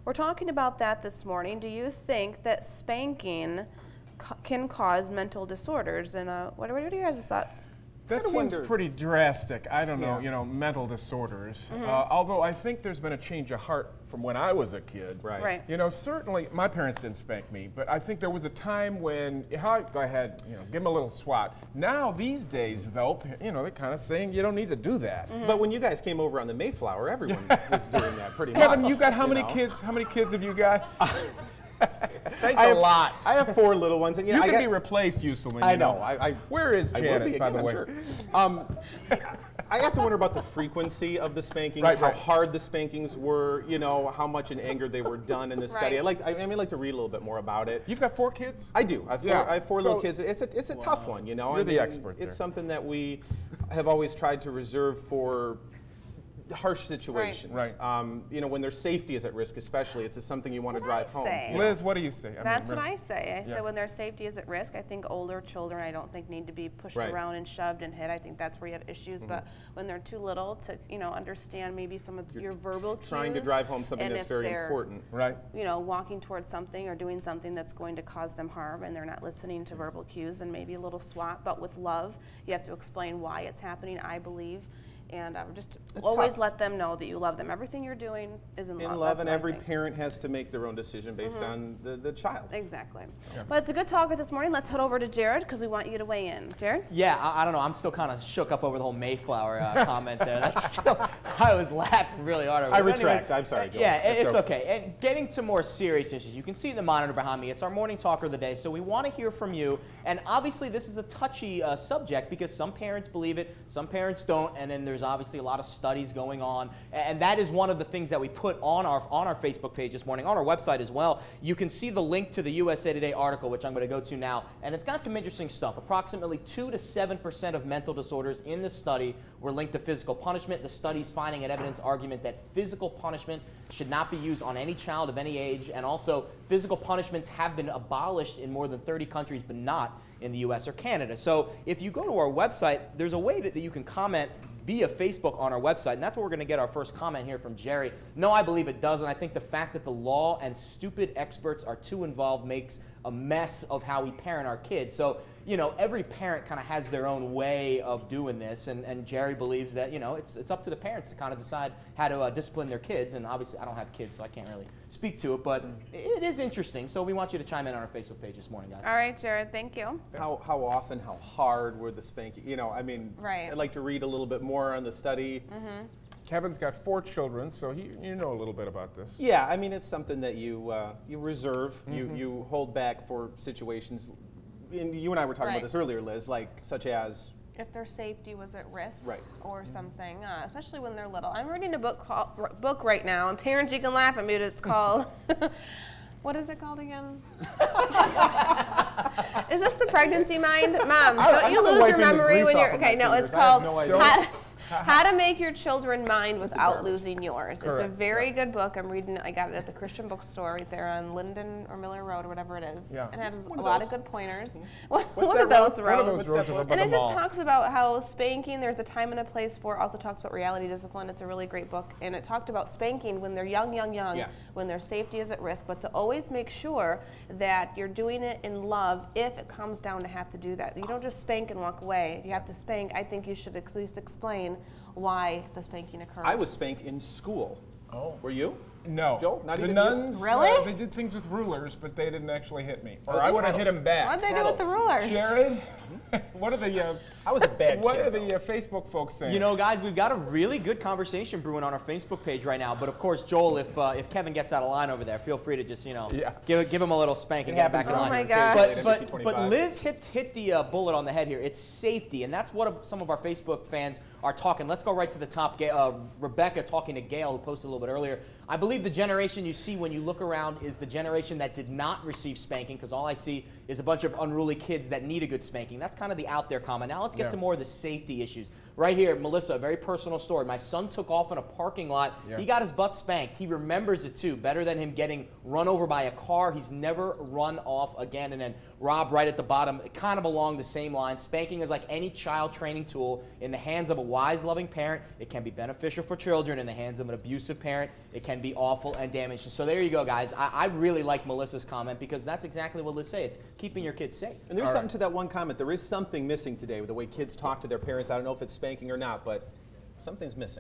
we're talking about that this morning. Do you think that spanking can cause mental disorders? And what are your guys' thoughts? That seems pretty drastic. I don't know, you know, mental disorders. Although I think there's been a change of heart from when I was a kid. Right. You know, certainly my parents didn't spank me, but I think there was a time when, go ahead, you know, give them a little swat. Now, these days, though, you know, they're kind of saying you don't need to do that. But when you guys came over on the Mayflower, everyone was doing that pretty much. Kevin, you got how many kids? How many kids have you got? Thanks a lot. I have 4 little ones. And, you can be replaced, Ustelman. I know. Where is Janet, by the way? Sure. I have to wonder about the frequency of the spankings, how hard the spankings were, you know, how much in anger they were done in the study. I'd like to read a little bit more about it. You've got 4 kids? I do. I have 4 little kids. It's a tough one, you know. You're the expert there. It's something that we have always tried to reserve for harsh situations. You know, when their safety is at risk, especially, it's something you want to drive home. Liz, what do you say? That's what I say. I say when their safety is at risk, I think older children, I don't think need to be pushed around and shoved and hit. I think that's where you have issues. But when they're too little to, you know, understand maybe some of your verbal cues. Trying to drive home something that's very important. You know, walking towards something or doing something that's going to cause them harm and they're not listening to verbal cues, then maybe a little swat, but with love. You have to explain why it's happening, I believe. And just always let them know that you love them. Everything you're doing is in love. In love, and every parent has to make their own decision based on the child. Exactly. But it's a good talk this morning. Let's head over to Jared because we want you to weigh in. Jared? Yeah, I don't know. I'm still kind of shook up over the whole Mayflower comment there. That's still, I was laughing really hard over it. I retract. I'm sorry, Joel. Yeah, it's okay. And getting to more serious issues, you can see the monitor behind me. It's our morning talker of the day, so we want to hear from you. And obviously, this is a touchy subject because some parents believe it, some parents don't, and then there's obviously a lot of studies going on, and that is one of the things that we put on our Facebook page this morning, on our website as well. You can see the link to the USA Today article, which I'm going to go to now, and it's got some interesting stuff. Approximately 2 to 7% of mental disorders in the study were linked to physical punishment. The study's finding an evidence argument that physical punishment should not be used on any child of any age, and also physical punishments have been abolished in more than 30 countries, but not in the US or Canada. So if you go to our website, there's a way that you can comment via Facebook on our website, and that's where we're going to get our first comment here from Jerry. No, I believe it does, and I think the fact that the law and stupid experts are too involved makes a mess of how we parent our kids. So, you know, every parent kind of has their own way of doing this, and Jerry believes that, you know, it's up to the parents to kind of decide how to discipline their kids, and obviously I don't have kids, so I can't really speak to it, but it is interesting, so we want you to chime in on our Facebook page this morning, guys. All right, Jared, thank you. How often, how hard were the spanking? You know, I mean, I'd like to read a little bit more on the study. Kevin's got 4 children, so you know a little bit about this. Yeah, I mean, it's something that you reserve, you hold back for situations. And you and I were talking about this earlier, Liz, like such as if their safety was at risk or something, especially when they're little. I'm reading a book right now, and parents, you can laugh at me, but it's called, what is it called again? Is this the pregnancy mind? Mom, don't you lose your memory when you're, okay, no, it's called How to Make Your Children Mind Without Losing Yours. It's a very good book. I'm reading it. I got it at the Christian bookstore right there on Linden or Miller Road or whatever it is. And it has a lot of good pointers. One of those roads. And it just talks about how spanking, there's a time and a place for it. Also talks about reality discipline. It's a really great book. And it talked about spanking when they're young, when their safety is at risk, but to always make sure that you're doing it in love if it comes down to have to do that. You don't just spank and walk away. You have to spank. I think you should at least explain why the spanking occurred. I was spanked in school. Oh. Were you? No. Joe? Not even nuns, you? Really? They did things with rulers, but they didn't actually hit me. Or I would have hit them back. What'd they do with the rulers? Jared, what are the I was a bad kid. What are the Facebook folks saying? You know, guys, we've got a really good conversation brewing on our Facebook page right now. But of course, Joel, if Kevin gets out of line over there, feel free to just, you know, give him a little spank and get back in line. Oh my gosh. But Liz hit the bullet on the head here. It's safety, and that's what some of our Facebook fans are talking. Let's go right to the top. Rebecca talking to Gail, who posted a little bit earlier. I believe the generation you see when you look around is the generation that did not receive spanking, because all I see is a bunch of unruly kids that need a good spanking. That's kind of the out there comment. Now let's get to more of the safety issues. Right here, Melissa, a very personal story. My son took off in a parking lot. Yeah. He got his butt spanked. He remembers it too, better than him getting run over by a car. He's never run off again. And then Rob, right at the bottom, kind of along the same line. Spanking is like any child training tool. In the hands of a wise, loving parent, it can be beneficial for children. In the hands of an abusive parent, it can be awful and damaging. So there you go, guys. I really like Melissa's comment because that's exactly what Liz said. It's keeping your kids safe. And there's something to that one comment. There is something missing today with the way kids talk to their parents. I don't know if it's spanking or not, but something's missing.